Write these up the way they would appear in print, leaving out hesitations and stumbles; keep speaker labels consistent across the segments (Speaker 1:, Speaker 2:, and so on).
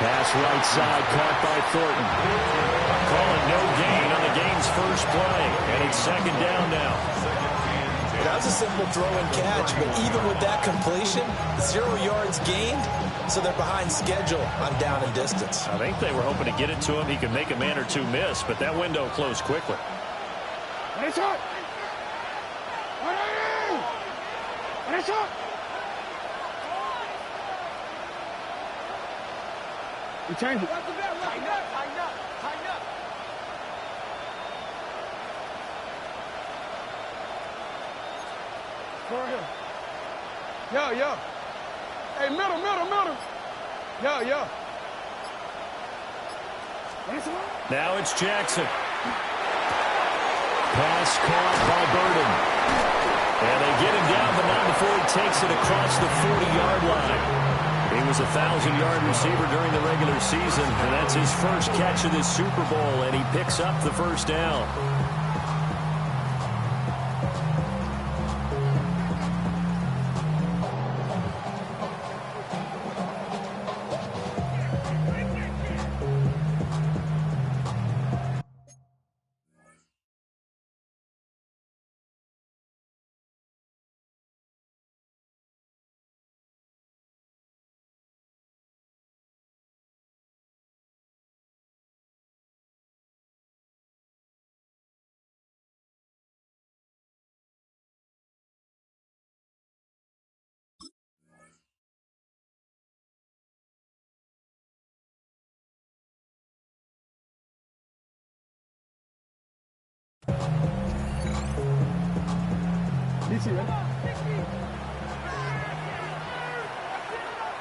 Speaker 1: Pass right side, caught by Thornton. Calling no gain on the game's first play, and it's second down now.
Speaker 2: That was a simple throw and catch, but even with that completion, 0 yards gained, so they're behind schedule on down and distance.
Speaker 1: I think they were hoping to get it to him. He could make a man or two miss, but that window closed quickly.
Speaker 3: You change it.
Speaker 4: Tighten up.
Speaker 3: Go ahead. Yeah. Hey, middle. Yeah.
Speaker 1: Now it's Jackson. Pass caught by Burden. And they get him down, but not before he takes it across the 40-yard line. He was a 1,000-yard receiver during the regular season, and that's his first catch of this Super Bowl, and he picks up the first down.
Speaker 3: DC, ready?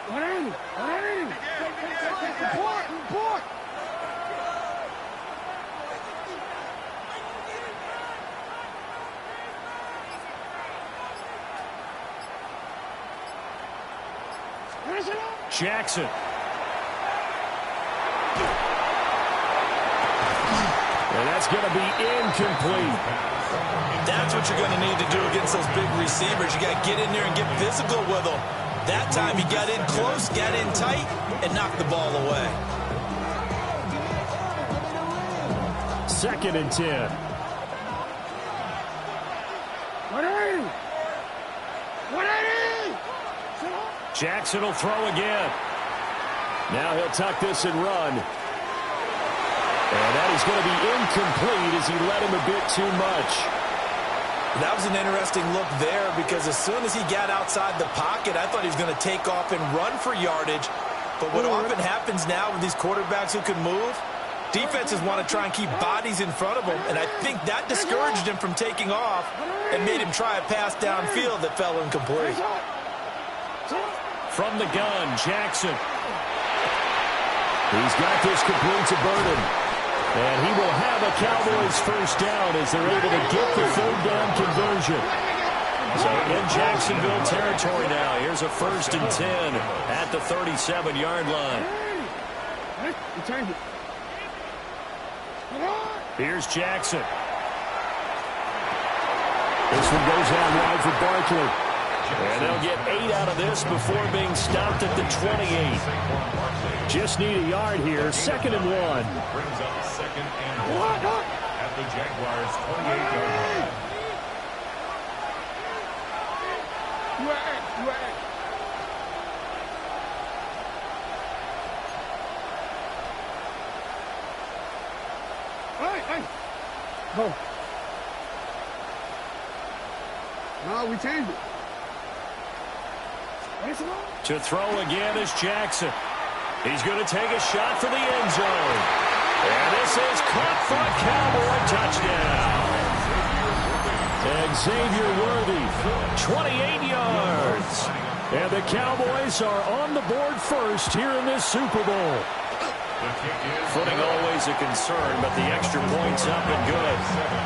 Speaker 3: What are you? Report!
Speaker 1: Jackson. And that's going to be incomplete.
Speaker 2: That's what you're going to need to do against those big receivers. You got to get in there and get physical with them. That time he got in close, got in tight, and knocked the ball away.
Speaker 1: 2nd and 10. Jackson will throw again. Now he'll tuck this and run. And that is going to be incomplete as he led him a bit too much.
Speaker 2: That was an interesting look there because as soon as he got outside the pocket, I thought he was going to take off and run for yardage. But what often happens now with these quarterbacks who can move, defenses want to try and keep bodies in front of them, and I think that discouraged him from taking off and made him try a pass downfield that fell incomplete.
Speaker 1: From the gun, Jackson. He's got this complete to Burden. And he will have a Cowboys first down as they're able to get the 3rd down conversion. So in Jacksonville territory now. Here's a 1st and 10 at the 37-yard line. Here's Jackson. This one goes out wide for Barkley. And they'll get 8 out of this before being stopped at the 28. Just need a yard here. 2nd and 1.
Speaker 5: Brings up 2nd and 1 at the Jaguars' 28-yard line.
Speaker 3: Hey. Go. No, we changed it.
Speaker 1: To throw again is Jackson. He's going to take a shot for the end zone. And this is caught for a Cowboy touchdown. And Xavier Worthy, 28 yards. And the Cowboys are on the board first here in this Super Bowl. Footing always a concern, but the extra point's up and good.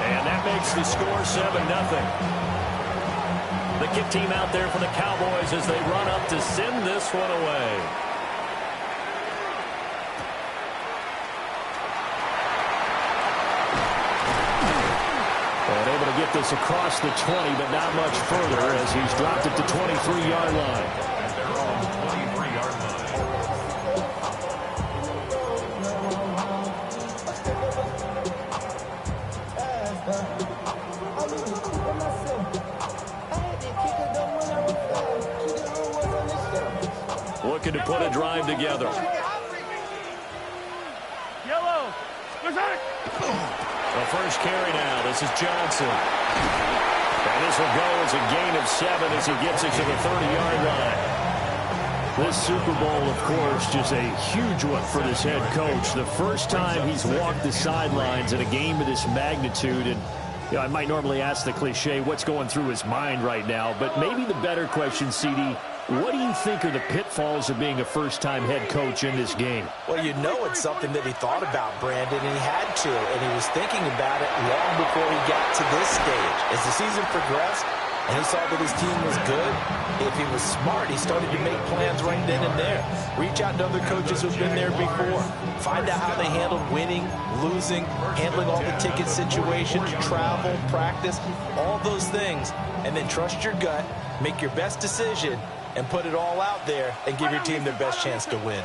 Speaker 1: And that makes the score 7-0. The kick team out there for the Cowboys as they run up to send this one away. And able to to get this across the 20, but not much further as he's dropped it to 23-yard line.
Speaker 5: And they're on the 23-yard line.
Speaker 1: Looking to put a drive together.
Speaker 4: Yellow.
Speaker 1: The first carry now. This is Johnson. And this will go as a gain of 7 as he gets it to the 30-yard line. This Super Bowl, of course, just a huge one for this head coach. The first time he's walked the sidelines in a game of this magnitude. And you know, I might normally ask the cliche, what's going through his mind right now? But maybe the better question, CD, what do you think are the pitfalls of being a first-time head coach in this game?
Speaker 2: Well, you know it's something that he thought about, Brandon, and he had to, and he was thinking about it long before he got to this stage. As the season progressed and he saw that his team was good, if he was smart, he started to make plans right then and there. Reach out to other coaches who've been there before. Find out how they handled winning, losing, handling all the ticket situations, travel, practice, all those things, and then trust your gut, make your best decision, and put it all out there and give your team their best chance to win.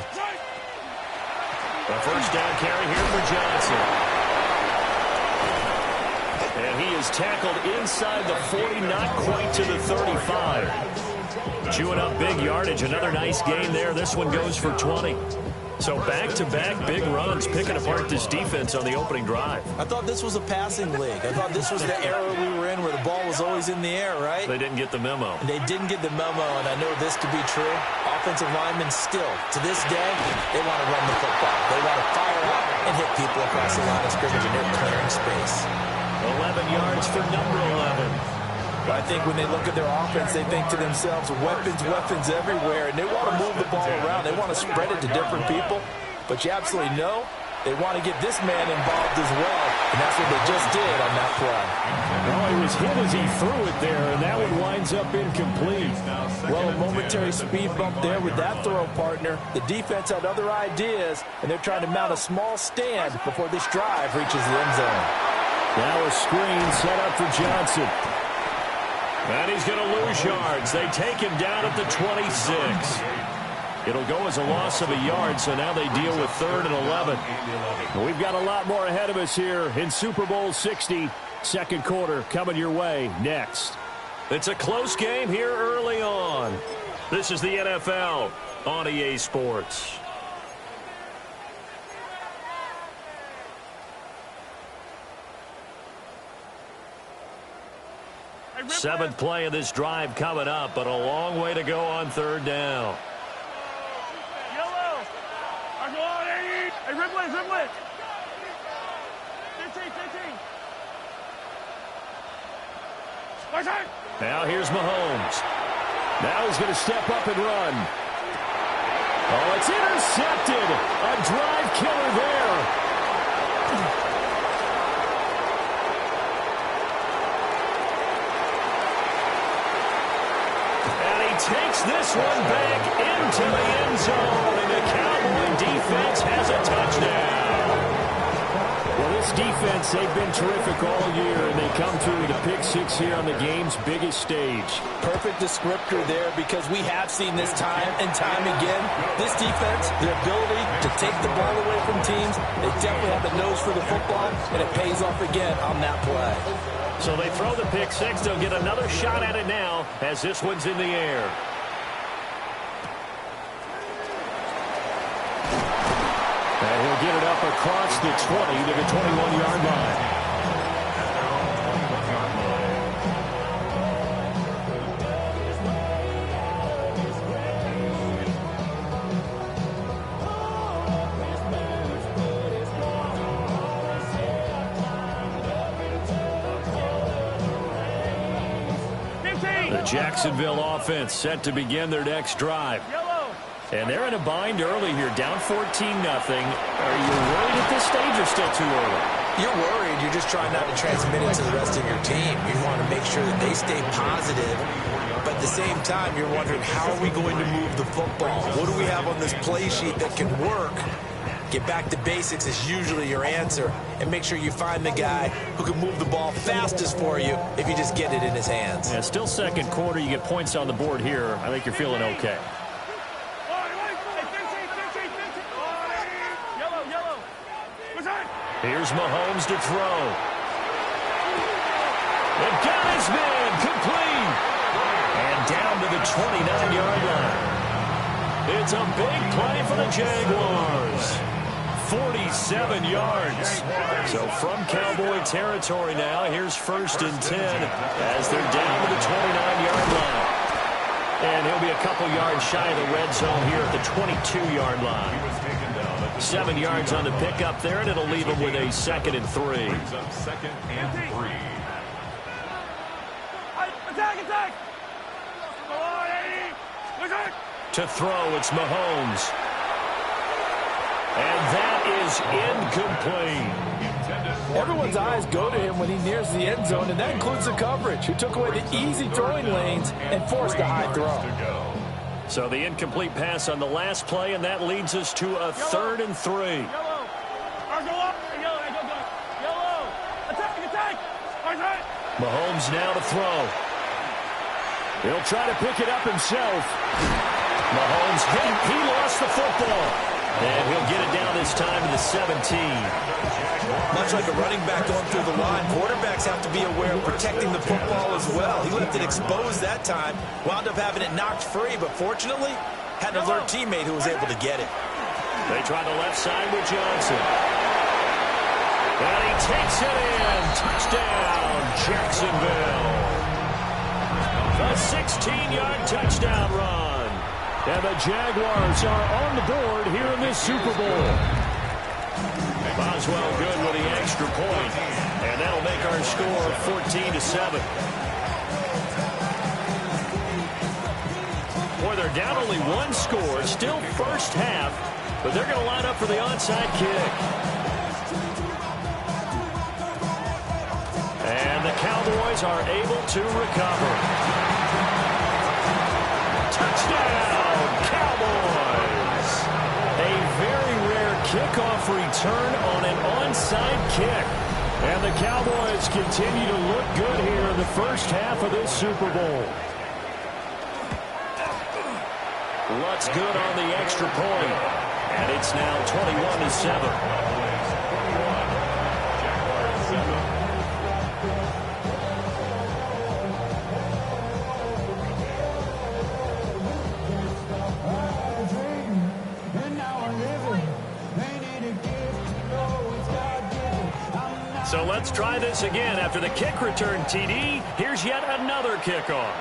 Speaker 1: A first down carry here for Johnson. And he is tackled inside the 40, not quite to the 35. Chewing up big yardage. Another nice gain there. This one goes for 20. So back-to-back big runs, picking apart this defense on the opening drive.
Speaker 2: I thought this was a passing league. I thought this was the era we were in where the ball was always in the air, right?
Speaker 1: They didn't get the memo.
Speaker 2: They didn't get the memo, and I know this to be true. Offensive linemen still, to this day, they want to run the football. They want to fire out and hit people across the line of scrimmage, and they're clearing space.
Speaker 1: 11 yards for number 11.
Speaker 2: I think when they look at their offense, they think to themselves, weapons everywhere, and they want to move the ball around. They want to spread it to different people, but you absolutely know they want to get this man involved as well, and that's what they just did on that play.
Speaker 1: Well, he was hit as he threw it there, and that one winds up incomplete.
Speaker 2: Well, a momentary speed bump there with that throw, partner. The defense had other ideas, and they're trying to mount a small stand before this drive reaches the end zone.
Speaker 1: Now a screen set up for Johnson. And he's going to lose yards. They take him down at the 26. It'll go as a loss of a yard, so now they deal with 3rd and 11. We've got a lot more ahead of us here in Super Bowl 60. Second quarter coming your way next. It's a close game here early on. This is the NFL on EA Sports. Seventh play of this drive coming up, but a long way to go on 3rd down.
Speaker 4: Yellow. Hey, Ripley. 15.
Speaker 1: Now here's Mahomes. Now he's going to step up and run. Oh, it's intercepted. A drive killer there. Takes this one back into the end zone, and the Cowboy defense has a touchdown. Well, this defense, they've been terrific all year, and they come through with a pick six here on the game's biggest stage.
Speaker 2: Perfect descriptor there, because we have seen this time and time again. This defense, their ability to take the ball away from teams, they definitely have the nose for the football, and it pays off again on that play.
Speaker 1: So they throw the pick six. They'll get another shot at it now as this one's in the air. And he'll get it up across the 20 to the 21-yard line. The Jacksonville offense set to begin their next drive. And they're in a bind early here, down 14-0. Are you worried at this stage or still too early?
Speaker 2: You're worried. You're just trying not to transmit it to the rest of your team. You want to make sure that they stay positive. But at the same time, you're wondering, how are we going to move the football? What do we have on this play sheet that can work Get back to basics is usually your answer, and make sure you find the guy who can move the ball fastest for you if you just get it in his hands.
Speaker 1: Yeah, still second quarter. You get points on the board here. I think you're feeling okay. Here's Mahomes to throw. And got his man complete. And down to the 29-yard line. It's a big play for the Jaguars. 47 yards. So from Cowboy territory now, here's 1st and 10 as they're down to the 29-yard line. And he'll be a couple yards shy of the red zone here at the 22-yard line. 7 yards on the pickup there, and it'll leave him with a 2nd and 3.
Speaker 5: Brings up 2nd and 3.
Speaker 4: Attack!
Speaker 1: To throw, it's Mahomes. And that is incomplete.
Speaker 6: Everyone's eyes go to him when he nears the end zone, and that includes the coverage, who took away the easy throwing lanes and forced a high throw.
Speaker 1: So the incomplete pass on the last play, and that leads us to a 3rd and 3. Mahomes now to throw. He'll try to pick it up himself. Mahomes hit. He lost the football. And he'll get it down this time to the 17.
Speaker 2: Much like a running back going through the line, quarterbacks have to be aware of protecting the football as well. He left it exposed that time, wound up having it knocked free, but fortunately, had an alert teammate who was able to get it.
Speaker 1: They try the left side with Johnson. And he takes it in. Touchdown, Jacksonville. A 16-yard touchdown run. And the Jaguars are on the board here in this Super Bowl. Boswell good with the extra point. And that'll make our score 14-7. Boy, they're down only one score. Still first half. But they're going to line up for the onside kick. And the Cowboys are able to recover. Touchdown, Cowboys! A very rare kickoff return on an onside kick. And the Cowboys continue to look good here in the first half of this Super Bowl. Lutz good on the extra point. And it's now 21-7. So let's try this again. After the kick return, TD, here's yet another kickoff.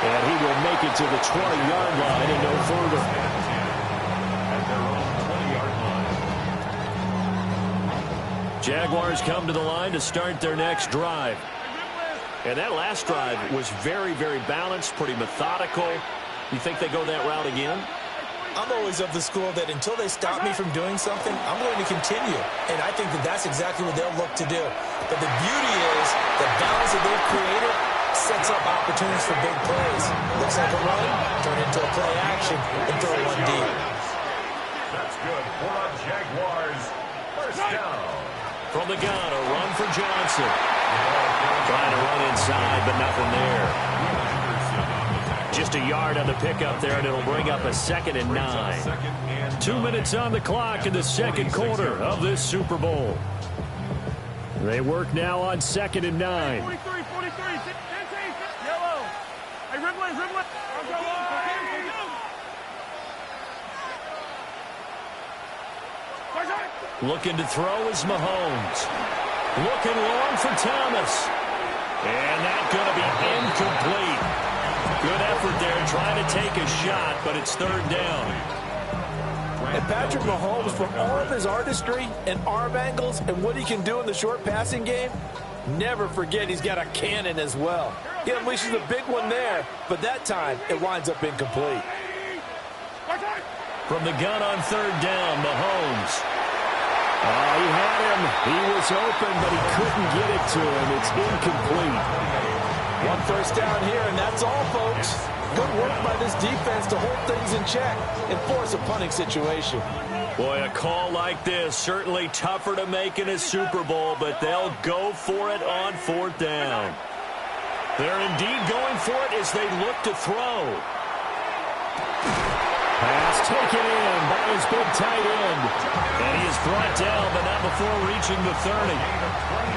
Speaker 1: And he will make it to the 20-yard line and no further.
Speaker 5: At their own 20-yard line.
Speaker 1: Jaguars come to the line to start their next drive. And that last drive was very, very balanced, pretty methodical. You think they go that route again?
Speaker 2: I'm always of the school that until they stop me from doing something, I'm going to continue. And I think that that's exactly what they'll look to do. But the beauty is the balance that they've created sets up opportunities for big plays. Looks like a run, turn into a play action, and throw one deep.
Speaker 5: That's good for the Jaguars. First down.
Speaker 1: From the gun, a run for Johnson. Trying to run inside, but nothing there. Just a yard on the pickup there, and it'll bring up a 2nd and 9. 2 minutes on the clock in the second quarter of this Super Bowl. They work now on 2nd and 9.
Speaker 4: 43. Yellow. Hey, Ridley.
Speaker 1: Looking to throw is Mahomes. Looking long for Thomas. And that's going to be incomplete. Good effort there trying to take a shot, but it's 3rd down.
Speaker 6: And Patrick Mahomes, for all of his artistry and arm angles and what he can do in the short passing game, never forget he's got a cannon as well. He unleashes a big one there, but that time it winds up incomplete.
Speaker 1: From the gun on 3rd down, Mahomes. Oh, he had him. He was open, but he couldn't get it to him. It's incomplete.
Speaker 6: One first down here, and that's all, folks. Good work by this defense to hold things in check and force a punting situation.
Speaker 1: Boy, a call like this, certainly tougher to make in a Super Bowl, but they'll go for it on 4th down. They're indeed going for it as they look to throw. Pass taken in by his big tight end. And he is brought down, but not before reaching the 30.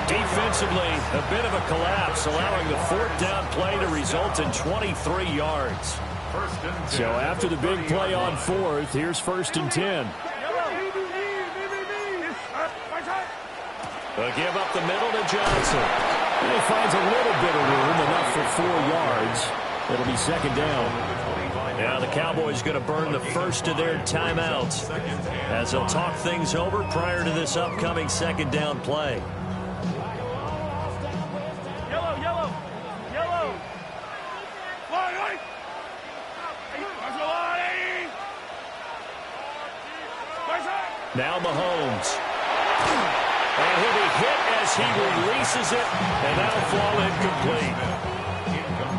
Speaker 1: Defensively, a bit of a collapse, allowing the 4th down play to result in 23 yards. So after the big play on 4th, here's 1st and 10. They'll give up the middle to Johnson. And he finds a little bit of room, enough for 4 yards. It'll be 2nd down. Now the Cowboys going to burn the first of their timeouts as they'll talk things over prior to this upcoming 2nd down play.
Speaker 4: Yellow.
Speaker 1: Now Mahomes. And he'll be hit as he releases it, and that'll fall incomplete.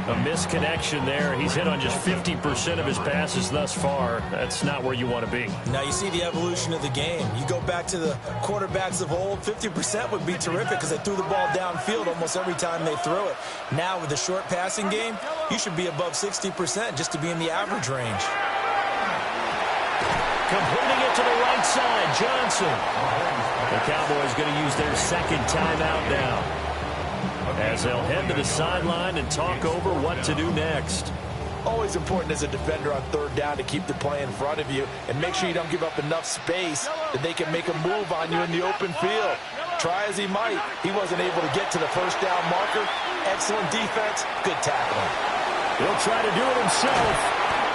Speaker 1: A misconnection there. He's hit on just 50% of his passes thus far. That's not where you want to be.
Speaker 2: Now you see the evolution of the game. You go back to the quarterbacks of old, 50% would be terrific because they threw the ball downfield almost every time they threw it. Now with the short passing game, you should be above 60% just to be in the average range.
Speaker 1: Completing it to the right side, Johnson. The Cowboys going to use their 2nd timeout now, as they'll head to the sideline and talk over what to do next.
Speaker 6: Always important as a defender on 3rd down to keep the play in front of you and make sure you don't give up enough space that they can make a move on you in the open field. Try as he might, he wasn't able to get to the 1st down marker. Excellent defense, good tackling.
Speaker 1: He'll try to do it himself.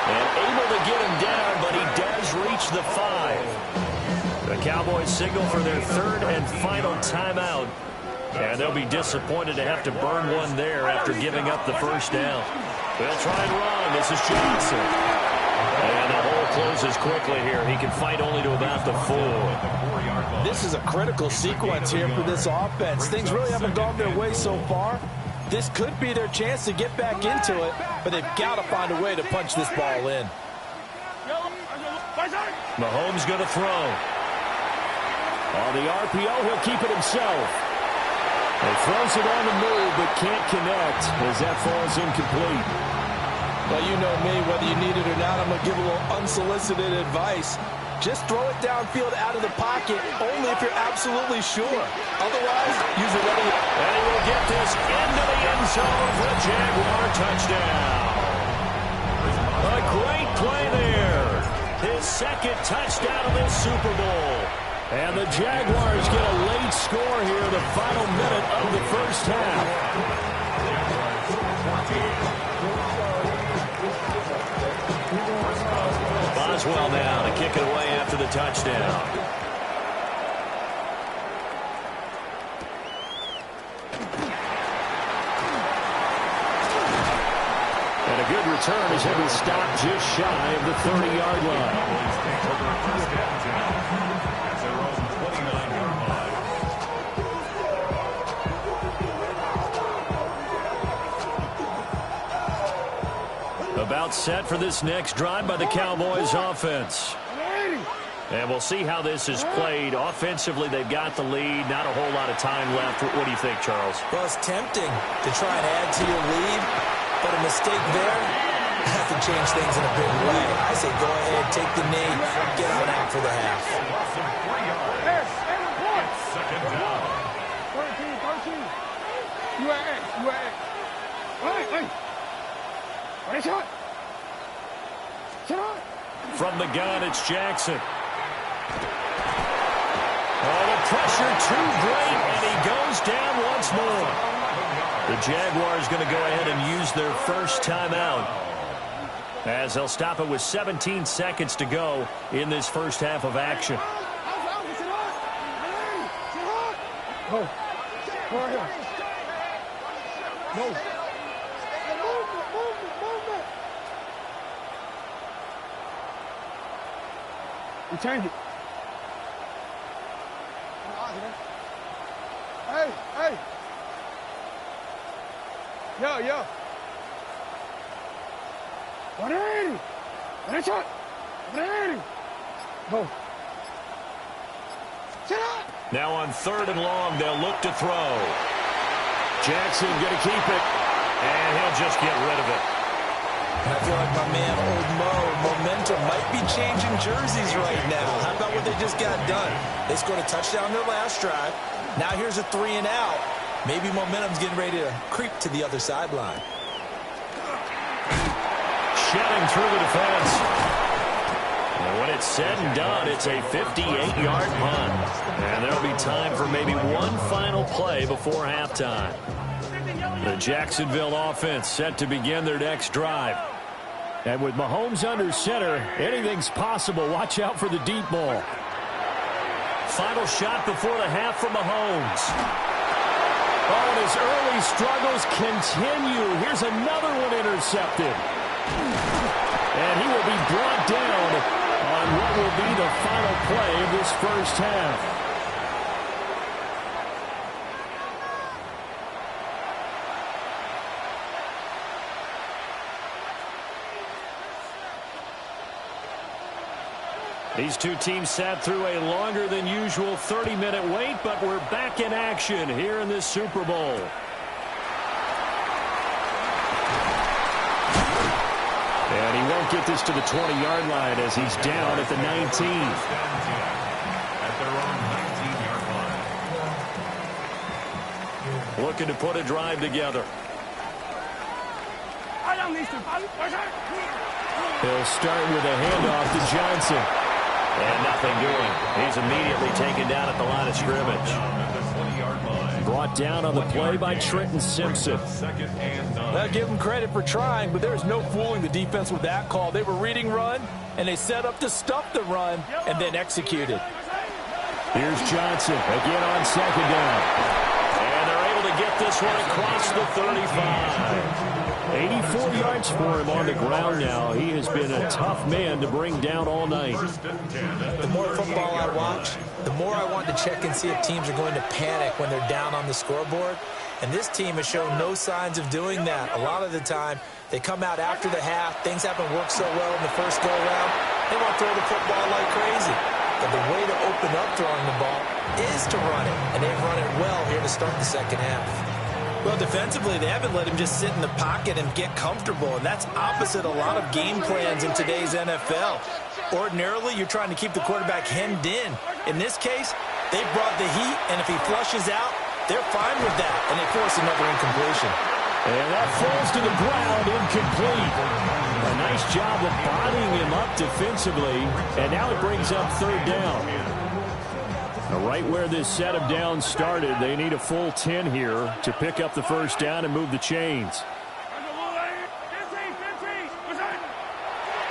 Speaker 1: And able to get him down, but he does reach the 5. The Cowboys signal for their 3rd and final timeout. And they'll be disappointed to have to burn one there after giving up the 1st down. They'll try and run. This is Johnson. And the hole closes quickly here. He can fight only to about the 4.
Speaker 6: This is a critical sequence here for this offense. Things really haven't gone their way so far. This could be their chance to get back into it, but they've got to find a way to punch this ball in.
Speaker 1: Mahomes going to throw. On the RPO, he'll keep it himself. He throws it on the move, but can't connect as that falls incomplete.
Speaker 6: Well, you know me, whether you need it or not, I'm going to give a little unsolicited advice. Just throw it downfield out of the pocket, only if you're absolutely sure. Otherwise, use it ready.
Speaker 1: And he will get this into the end zone for a Jaguar touchdown. A great play there. His 2nd touchdown of this Super Bowl. And the Jaguars get a late score here in the final minute of the 1st half. Boswell now to kick it away after the touchdown. And a good return as he'll be stopped just shy of the 30-yard line. About set for this next drive by the Cowboys offense. And we'll see how this is played. Offensively, they've got the lead. Not a whole lot of time left. What do you think, Charles?
Speaker 2: Well, it's tempting to try and add to your lead, but a mistake there that can change things in a big way. I say go ahead, take the knee, get on out for the half.
Speaker 5: 2nd down.
Speaker 3: 13. UAX. Hey. Shot.
Speaker 1: From the gun, it's Jackson. Oh, the pressure too great, and he goes down once more. The Jaguars going to go ahead and use their 1st timeout, as they'll stop it with 17 seconds to go in this 1st half of action.
Speaker 3: Go. Go right here. Go. We change it. Hey. Yo. 180. And a shot. 180. Go. Set up.
Speaker 1: Now on 3rd and long, they'll look to throw. Jackson going to keep it, and he'll just get rid of it.
Speaker 2: I feel like my man, Old Mo, momentum might be changing jerseys right now. How about what they just got done? They scored a touchdown their last drive. Now here's a 3 and out. Maybe momentum's getting ready to creep to the other sideline.
Speaker 1: Shedding through the defense. And when it's said and done, it's a 58-yard punt. And there'll be time for maybe one final play before halftime. The Jacksonville offense set to begin their next drive. And with Mahomes under center, anything's possible. Watch out for the deep ball. Final shot before the half from Mahomes. Oh, and his early struggles continue. Here's another one intercepted. And he will be brought down on what will be the final play of this first half. These two teams sat through a longer than usual 30-minute wait, but we're back in action here in this Super Bowl. And he won't get this to the 20-yard line as he's down at the 19.
Speaker 5: At their own 19-yard line.
Speaker 1: Looking to put a drive together. He'll start with a handoff to Johnson. And nothing doing. He's immediately taken down at the line of scrimmage. Brought down on the play by Trenton Simpson.
Speaker 6: I'll give him credit for trying, but there's no fooling the defense with that call. They were reading run, and they set up to stuff the run, and then executed.
Speaker 1: Here's Johnson again on 2nd down. And they're able to get this one across the 35. 84 yards for him on the ground now. He has been a tough man to bring down all night.
Speaker 2: The more football I watch, the more I want to check and see if teams are going to panic when they're down on the scoreboard. And this team has shown no signs of doing that. A lot of the time, they come out after the half. Things haven't worked so well in the first go-around. They want to throw the football like crazy. But the way to open up throwing the ball is to run it. And they've run it well here to start the second half. Well, defensively, they haven't let him just sit in the pocket and get comfortable, and that's opposite a lot of game plans in today's NFL. Ordinarily, you're trying to keep the quarterback hemmed in. In this case, they brought the heat, and if he flushes out, they're fine with that, and they force another incompletion.
Speaker 1: And that falls to the ground, incomplete. A nice job of bodying him up defensively, and now it brings up 3rd down. Right where this set of downs started, they need a full 10 here to pick up the first down and move the chains.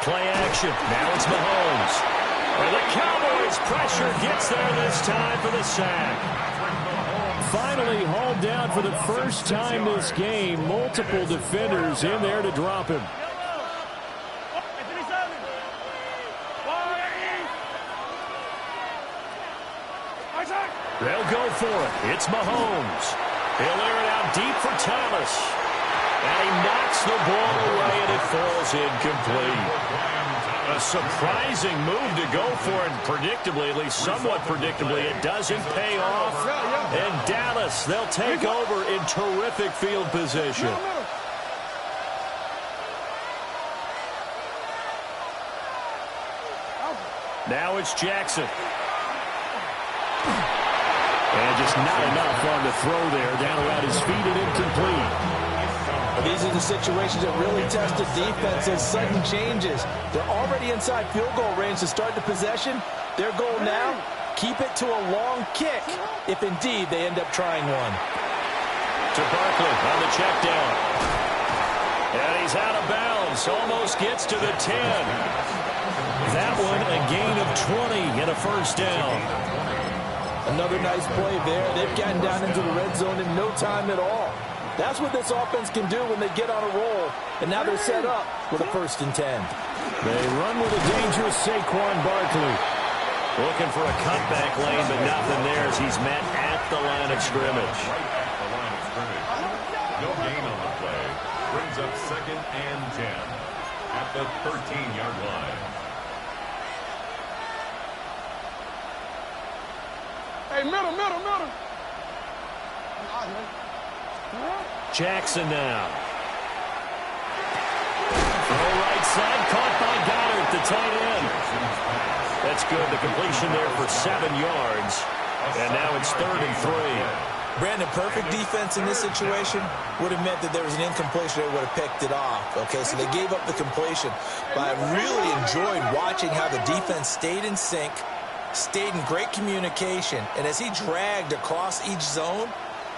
Speaker 1: Play action. Now it's Mahomes. And the Cowboys pressure gets there this time for the sack. Finally hauled down for the first time this game. Multiple defenders in there to drop him. They'll go for it. It's Mahomes. He'll air it out deep for Thomas. And he knocks the ball away, and it falls incomplete. A surprising move to go for it. Predictably, at least somewhat predictably, it doesn't pay off. And Dallas, they'll take over in terrific field position. Now it's Jackson. And just not enough on the throw there. Down around his feet and incomplete.
Speaker 6: These are the situations that really test the defense as sudden changes. They're already inside field goal range to start the possession. Their goal now, keep it to a long kick, if indeed they end up trying one.
Speaker 1: To Barkley on the check down. And he's out of bounds. Almost gets to the 10. That one a gain of 20 and a first down.
Speaker 6: Another nice play there. They've gotten down into the red zone in no time at all. That's what this offense can do when they get on a roll. And now they're set up with a 1st and 10.
Speaker 1: They run with a dangerous Saquon Barkley. Looking for a cutback lane, but nothing there as he's met at the line of scrimmage.
Speaker 5: No gain on the play. brings up 2nd and 10 at the 13-yard line.
Speaker 3: Hey, middle.
Speaker 1: Jackson now. Throw right side, caught by Goddard, the tight end. That's good. The completion there for 7 yards. And now it's 3rd and 3.
Speaker 2: Brandon, perfect defense in this situation would have meant that there was an incompletion. They would have picked it off. Okay, so they gave up the completion. But I really enjoyed watching how the defense stayed in sync, stayed in great communication. And as he dragged across each zone,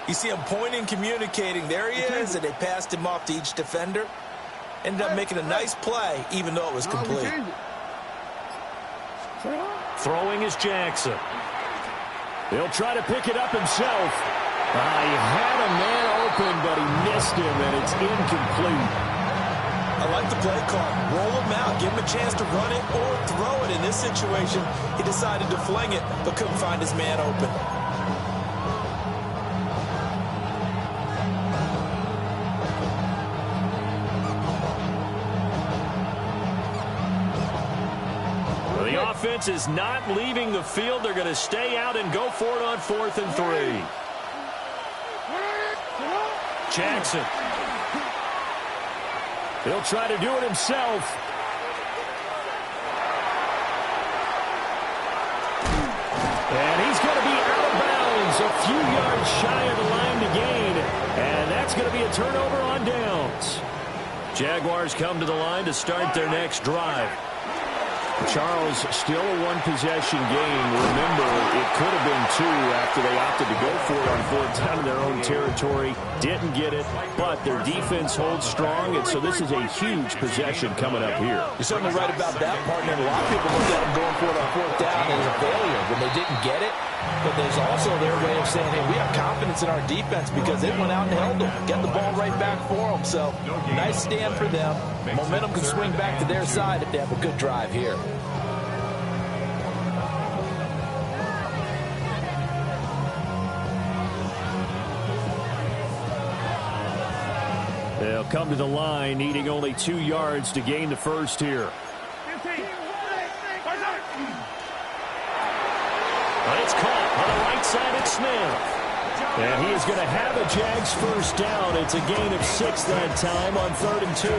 Speaker 2: you see him pointing, communicating. There he is, and they passed him off to each defender. Ended up making a nice play, even though it was complete.
Speaker 1: Throwing is Jackson. He'll try to pick it up himself. He had a man open, but he missed him, and it's incomplete.
Speaker 2: I like the play call. Roll him out. Give him a chance to run it or throw it. In this situation, he decided to fling it, but couldn't find his man open.
Speaker 1: The offense is not leaving the field. They're going to stay out and go for it on 4th and 3. Jackson. He'll try to do it himself. And he's going to be out of bounds, a few yards shy of the line to gain. And that's going to be a turnover on downs. Jaguars come to the line to start their next drive. Charles, still a one-possession game. Remember, it could have been 2 after they opted to go for it on 4th down in their own territory. Didn't get it, but their defense holds strong, and so this is a huge possession coming up here.
Speaker 6: You're certainly right about that, partner. A lot of people look at them going for it on 4th down as a failure when they didn't get it. But there's also their way of saying, hey, we have confidence in our defense because they went out and held them. Get the ball right back for them. So, nice stand for them. Momentum can swing back to their side if they have a good drive here.
Speaker 1: They'll come to the line, needing only 2 yards to gain the first here. But it's caught on the right side at Smith. And he is going to have a Jags first down. It's a gain of 6 that time on 3rd and 2.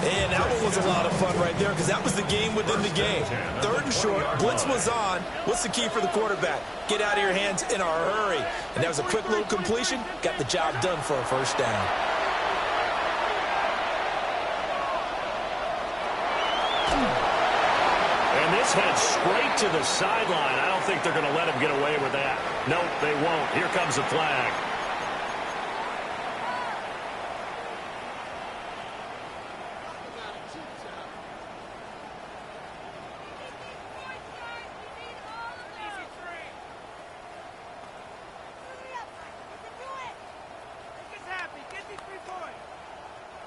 Speaker 2: And that one was a lot of fun right there because that was the game within the game. 3rd and short, blitz was on. What's the key for the quarterback? Get out of your hands in a hurry. And that was a quick little completion. Got the job done for a first down.
Speaker 1: And this heads straight to the sideline. I don't think they're going to let him get away with that. Nope, they won't. Here comes the flag.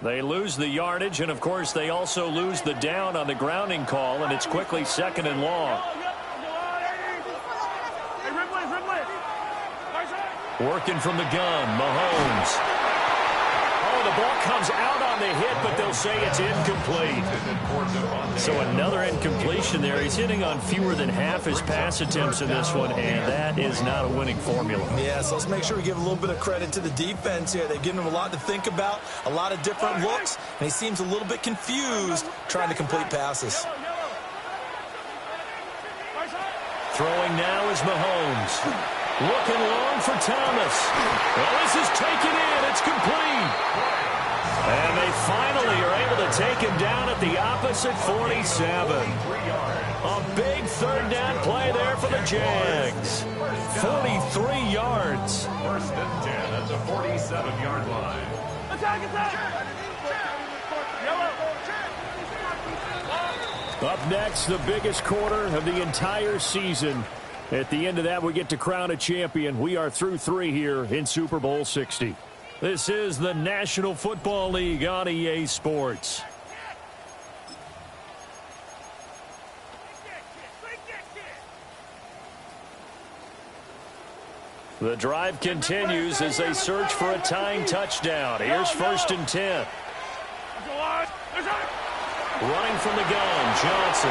Speaker 1: They lose the yardage, and, of course, they also lose the down on the grounding call, and it's quickly 2nd and long. Working from the gun, Mahomes. Oh, the ball comes out on the hit, but they'll say it's incomplete. So another incompletion there. He's hitting on fewer than half his pass attempts in this one, and that is not a winning formula.
Speaker 2: Yeah, so let's make sure we give a little bit of credit to the defense here. They've given him a lot to think about, a lot of different looks, and he seems a little bit confused trying to complete passes.
Speaker 1: Throwing now is Mahomes. Looking long for Thomas. Well, this is taken in. It's complete. And they finally are able to take him down at the opposite 47. A big 3rd down play there for the Jags. 43 yards.
Speaker 5: 1st and 10 at the 47-yard line.
Speaker 4: Attack!
Speaker 1: Up next, the biggest quarter of the entire season. At the end of that, we get to crown a champion. We are through 3 here in Super Bowl 60. This is the National Football League on EA Sports. The drive continues as they search for a tying touchdown. Here's 1st and 10. Running from the gun, Johnson.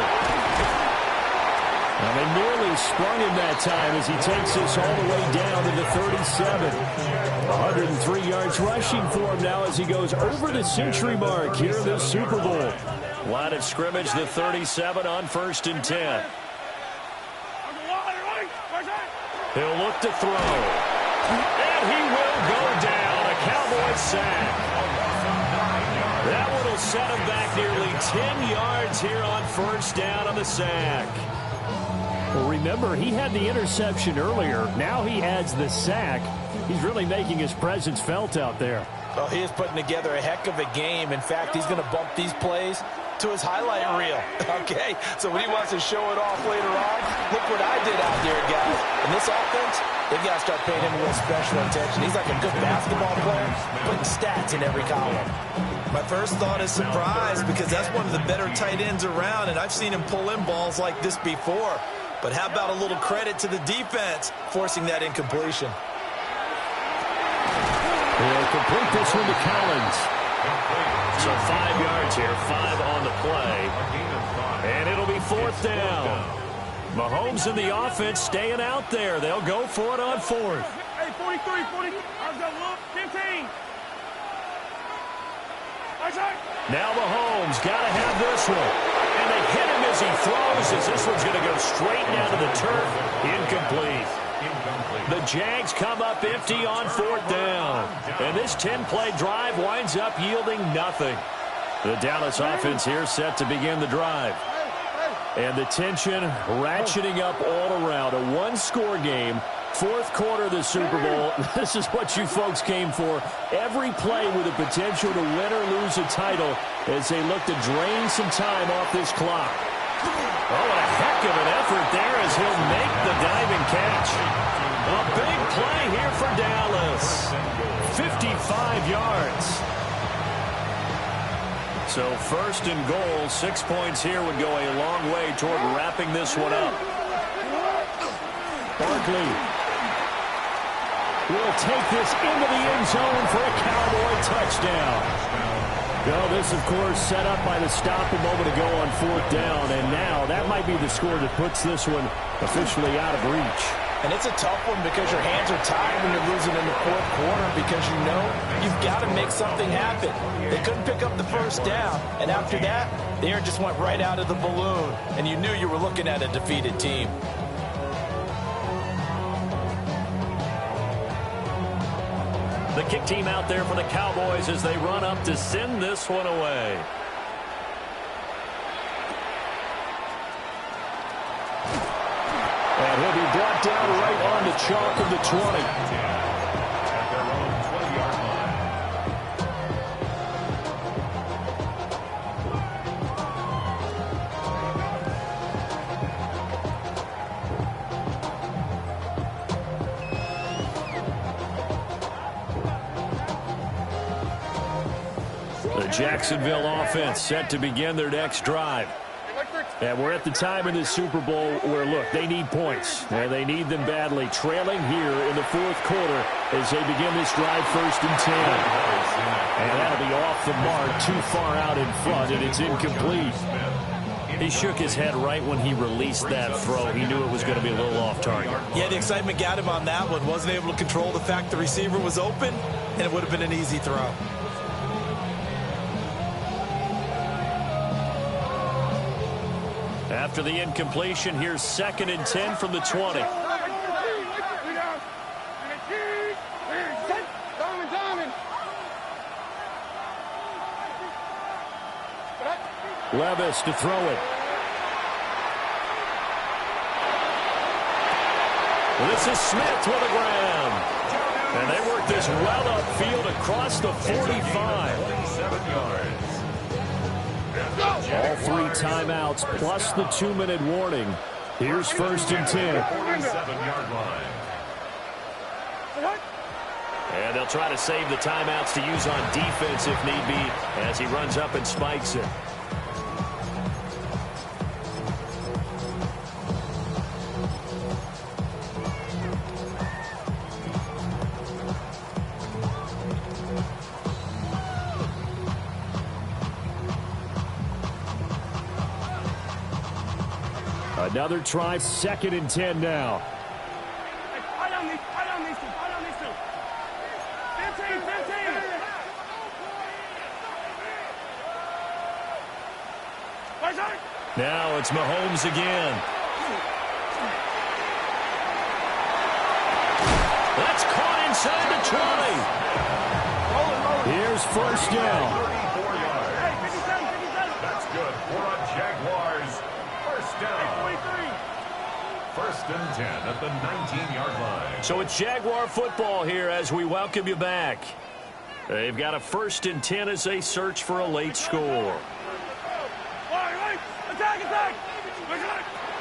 Speaker 7: Now they nearly sprung him that time as he takes this all the way down to the 37. 103 yards rushing for him now as he goes over the century mark here in the Super Bowl.
Speaker 1: Line of scrimmage, the 37 on 1st and 10. He'll look to throw. And he will go down. A Cowboy sack. That one will set him back nearly 10 yards here on 1st down on the sack.
Speaker 7: Well, remember, he had the interception earlier. Now he adds the sack. He's really making his presence felt out there.
Speaker 6: Oh, he is putting together a heck of a game. In fact, he's going to bump these plays to his highlight reel. Okay, so when he wants to show it off later on, look what I did out there, guys. In this offense, they've got to start paying him a little special attention. He's like a good basketball player, putting stats in every column.
Speaker 2: My first thought is surprise because that's one of the better tight ends around, and I've seen him pull in balls like this before. But how about a little credit to the defense forcing that incompletion?
Speaker 7: They'll complete this one to Collins.
Speaker 1: So 5 yards here, 5 on the play. And it'll be 4th down. Mahomes and the offense staying out there. They'll go for it on 4th.
Speaker 4: Hey, 43, 40. I've got 15.
Speaker 1: Now Mahomes got to have this one. And they hit him as he throws as this one's going to go straight down to the turf. Incomplete. The Jags come up empty on 4th down. And this 10-play drive winds up yielding nothing. The Dallas offense here set to begin the drive. And the tension ratcheting up all around. A one-score game. 4th quarter of the Super Bowl. This is what you folks came for. Every play with the potential to win or lose a title as they look to drain some time off this clock. Oh, a heck of an effort there as he'll make the diving catch. A big play here for Dallas. 55 yards. So 1st and goal, 6 points here would go a long way toward wrapping this one up.
Speaker 7: Barkley will take this into the end zone for a Cowboy touchdown. Well, this, of course, set up by the stop a moment ago on 4th down, and now that might be the score that puts this one officially out of reach.
Speaker 6: And it's a tough one because your hands are tied when you're losing in the 4th quarter because you know you've got to make something happen. They couldn't pick up the 1st down, and after that, the air just went right out of the balloon, and you knew you were looking at a defeated team.
Speaker 1: The kick team out there for the Cowboys as they run up to send this one away.
Speaker 7: And he'll be brought down right on the chalk of the 20.
Speaker 5: At their own 20-yard line.
Speaker 1: The Jacksonville offense set to begin their next drive. And we're at the time in the Super Bowl where, look, they need points. And they need them badly. Trailing here in the 4th quarter as they begin this drive 1st and 10. And that'll be off the mark, too far out in front, and it's incomplete. He shook his head right when he released that throw. He knew it was going to be a little off target.
Speaker 2: Yeah, the excitement got him on that one. Wasn't able to control the fact the receiver was open, and it would have been an easy throw.
Speaker 1: After the incompletion, here's 2nd and 10 from the 20.
Speaker 7: Levis to throw it.
Speaker 1: This is Smith with the ground. And they work this well upfield across the 45.
Speaker 5: 27 yards.
Speaker 7: All 3 timeouts plus the 2-minute warning. Here's 1st and 10.
Speaker 5: 47-yard line.
Speaker 1: And they'll try to save the timeouts to use on defense if need be as he runs up and spikes it.
Speaker 7: Another try, 2nd and 10 now.
Speaker 4: I don't need to. 15.
Speaker 1: Now it's Mahomes again. That's caught inside the 20. Here's first down.
Speaker 5: 34 yards. That's good for a Jaguars first down. 1st and 10 at the 19-yard line.
Speaker 1: So it's Jaguar football here as we welcome you back. They've got a 1st and 10 as they search for a late score.
Speaker 4: Attack.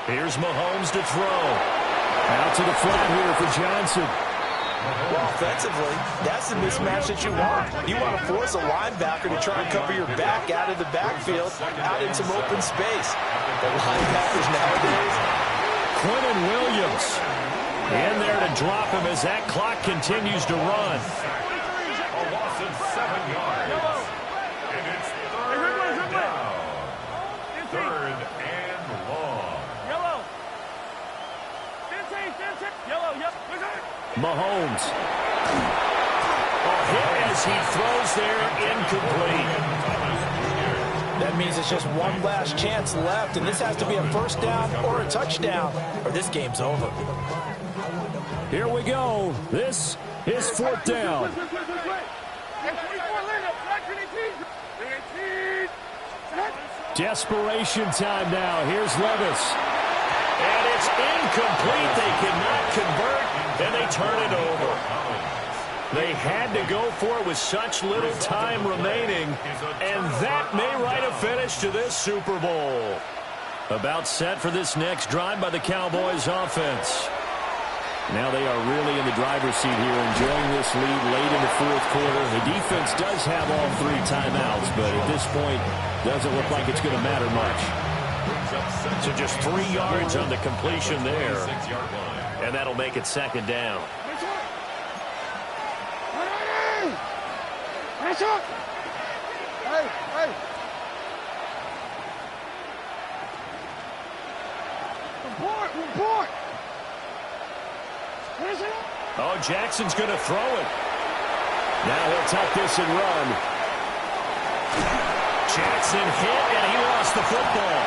Speaker 1: Here's Mahomes to throw. Out to the flat here for Johnson.
Speaker 2: Well, offensively, that's the mismatch that you want. You want to force a linebacker to try and cover your back out of the backfield, out in some open space. The linebackers nowadays.
Speaker 1: Quentin Williams in there to drop him as that clock continues to run.
Speaker 5: A loss of 7 yards. And it's 3rd down. 3rd and long.
Speaker 4: Yellow. 15. Yellow.
Speaker 1: Mahomes. A hit as he throws there, incomplete.
Speaker 2: That means it's just one last chance left, and this has to be a first down or a touchdown, or this game's over.
Speaker 7: Here we go. This is 4th down. Desperation time now. Here's Levis.
Speaker 1: And it's incomplete. They cannot convert, and they turn it over. They had to go for it with such little time remaining, and that may write a finish to this Super Bowl. About set for this next drive by the Cowboys offense.
Speaker 7: Now they are really in the driver's seat here, enjoying this lead late in the 4th quarter. The defense does have all 3 timeouts, but at this point, doesn't look like it's going to matter much.
Speaker 1: So just 3 yards on the completion there, and that'll make it 2nd down.
Speaker 3: Hey. Report.
Speaker 1: Oh, Jackson's going to throw it.
Speaker 7: Now he'll tuck this and run.
Speaker 1: Jackson hit, and he lost the football.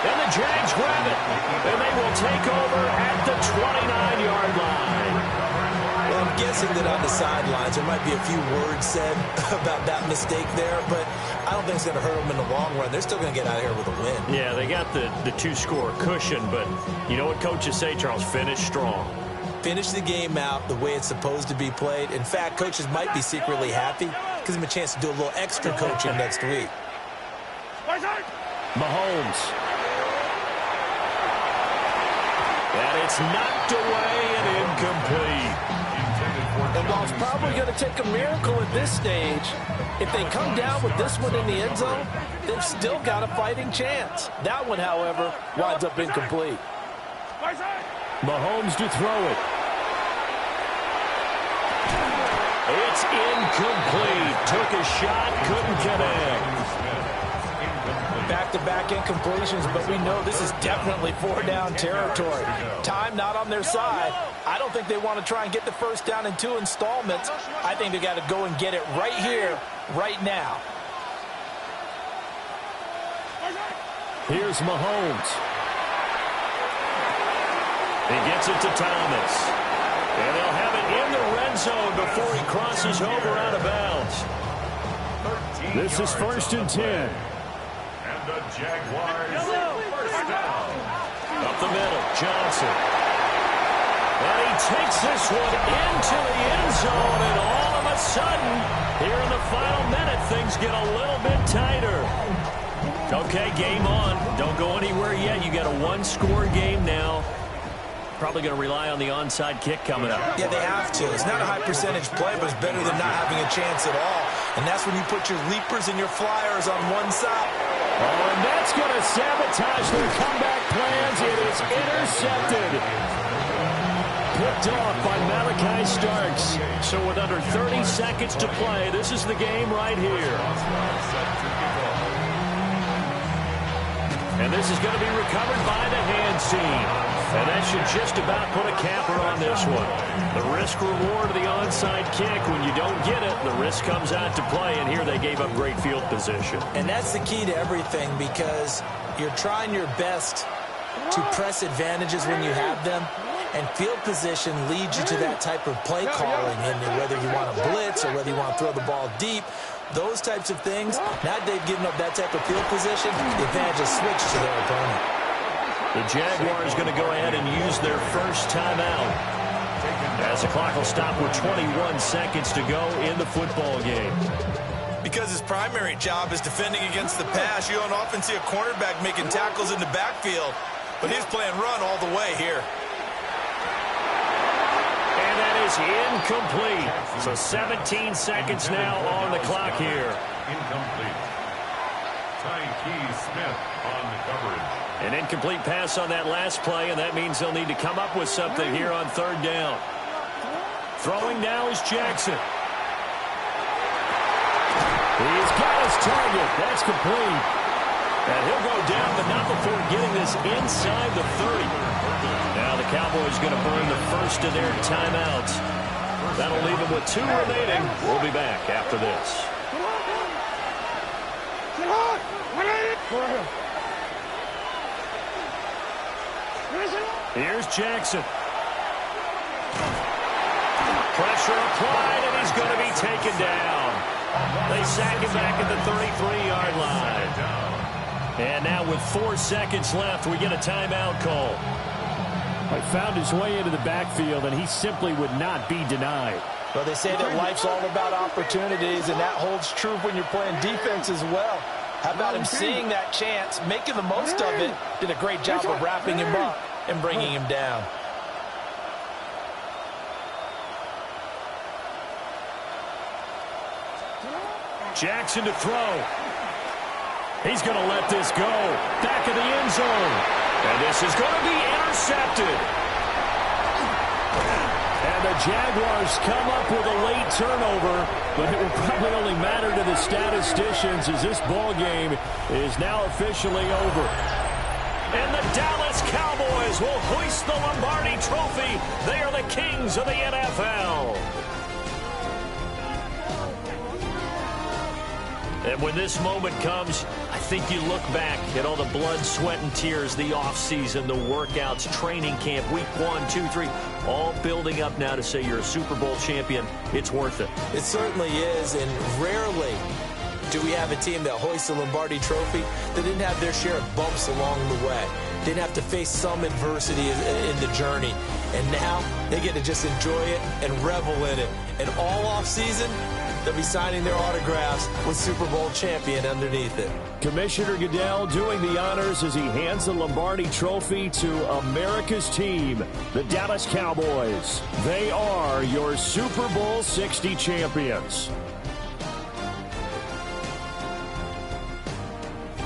Speaker 1: And the Jags grab it, and they will take over at the 29-yard line.
Speaker 2: Well, I'm guessing that on the sidelines there might be a few words said about that mistake there, but I don't think it's going to hurt them in the long run. They're still going to get out of here with a win.
Speaker 1: Yeah, they got the 2-score cushion, but you know what coaches say, Charles? Finish strong.
Speaker 2: Finish the game out the way it's supposed to be played. In fact, coaches might be secretly happy. Gives them a chance to do a little extra coaching next week.
Speaker 1: Mahomes. And it's knocked away and incomplete.
Speaker 6: And while it's probably going to take a miracle at this stage, if they come down with this one in the end zone, they've still got a fighting chance. That one, however, winds up incomplete.
Speaker 7: Mahomes to throw it.
Speaker 1: It's incomplete. Took a shot, couldn't connect.
Speaker 2: Back-to-back incompletions, but we know this is definitely 4-down territory. Time not on their side. I don't think they want to try and get the first down in 2 installments. I think they got to go and get it right here, right now.
Speaker 7: Here's Mahomes.
Speaker 1: He gets it to Thomas. And they'll have it in the red zone before he crosses over out of bounds.
Speaker 7: This is 1st and 10.
Speaker 5: And the Jaguars first down.
Speaker 1: Up the middle, Johnson. And he takes this one into the end zone, and all of a sudden, here in the final minute, things get a little bit tighter. Okay, game on. Don't go anywhere yet. You got a 1-score game now. Probably going to rely on the onside kick coming up.
Speaker 2: Yeah, they have to. It's not a high-percentage play, but it's better than not having a chance at all. And that's when you put your leapers and your flyers on one side.
Speaker 7: Oh, and that's going to sabotage their comeback plans. It is intercepted. Picked off by Malachi Starks.
Speaker 1: So with under 30 seconds to play, this is the game right here. And this is going to be recovered by the hands team. And that should just about put a capper on this one. The risk reward of the onside kick, when you don't get it, the risk comes out to play, and here they gave up great field position.
Speaker 2: And that's the key to everything, because you're trying your best to press advantages when you have them, and field position leads you to that type of play calling, and whether you want to blitz or whether you want to throw the ball deep, those types of things. Now they've given up that type of field position, the advantage is switched to their opponent.
Speaker 1: The Jaguars going to go ahead and use their first timeout, as the clock will stop with 21 seconds to go in the football game.
Speaker 2: Because his primary job is defending against the pass, you don't often see a cornerback making tackles in the backfield, but he's playing run all the way here.
Speaker 1: And that is incomplete. So 17 seconds now on the clock here.
Speaker 5: Incomplete. Tyke Smith on the coverage.
Speaker 1: An incomplete pass on that last play, and that means they'll need to come up with something here on third down. Throwing now is Jackson. He's got his target. That's complete. And he'll go down, but not before getting this inside the 30. Now the Cowboys going to burn the first of their timeouts. That'll leave them with 2 remaining. We'll be back after this. Here's Jackson. Pressure applied, and he's going to be taken down. They sack him back at the 33-yard line. And now with 4 seconds left, we get a timeout call.
Speaker 7: He found his way into the backfield, and he simply would not be denied.
Speaker 6: Well, they say that life's all about opportunities, and that holds true when you're playing defense as well. How about him seeing that chance, making the most of it, did a great job of wrapping him up and bringing him down.
Speaker 1: Jackson to throw. He's going to let this go. Back of the end zone. And this is going to be intercepted. And the Jaguars come up with a late turnover, but it will probably only matter to the statisticians as this ball game is now officially over. And the Dallas Cowboys will hoist the Lombardi Trophy. They are the kings of the NFL. And when this moment comes, I think you look back at all the blood, sweat, and tears, the offseason, the workouts, training camp, week 1, 2, 3, all building up now to say you're a Super Bowl champion. It's worth it.
Speaker 2: It certainly is, and rarely do we have a team that hoists the Lombardi Trophy that didn't have their share of bumps along the way. Didn't have to face some adversity in the journey. And now they get to just enjoy it and revel in it. And all offseason, they'll be signing their autographs with Super Bowl champion underneath it.
Speaker 7: Commissioner Goodell doing the honors as he hands the Lombardi Trophy to America's team, the Dallas Cowboys. They are your Super Bowl 60 champions.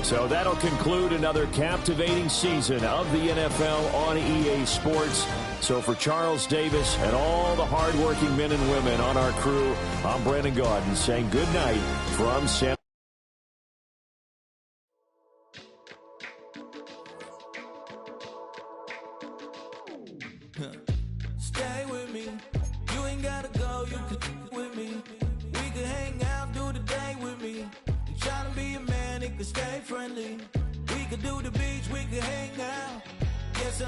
Speaker 7: So that'll conclude another captivating season of the NFL on EA Sports. So for Charles Davis and all the hardworking men and women on our crew, I'm Brandon Gaudin saying good night from San
Speaker 8: Stay with me. You ain't gotta go, you can with me. We can hang out, do the day with me. I'm trying to be a man, it can stay friendly. We could do the beach, we can hang out. Yes,